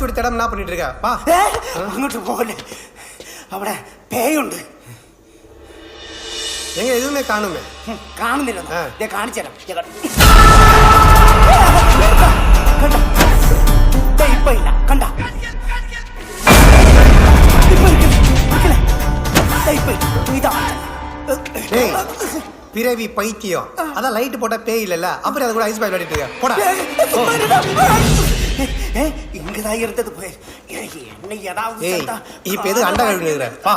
இப்படி தடம் என்ன பண்ணிட்டு இருக்க? வா. അങ്ങോട്ട് പോകല്ലേ, അവിടെ പേയുണ്ട്. எங்க எதுவுமே காணுமே. കാണുന്നില്ല, കാണിച്ചു തരാം. ഇപ്പൊ ഇല്ല, കണ്ട பிறவி பைத்தியம். அதான் லைட் போட்டா பேய் இல்லல்ல, அப்புறம் அது கூட ஐஸ் பாய் விளையாடிட்டு இருக்க. போடா. இங்கதான் இருந்தது போய் என்ன ஏதாவது இப்ப எது அண்டா கழுவி வா.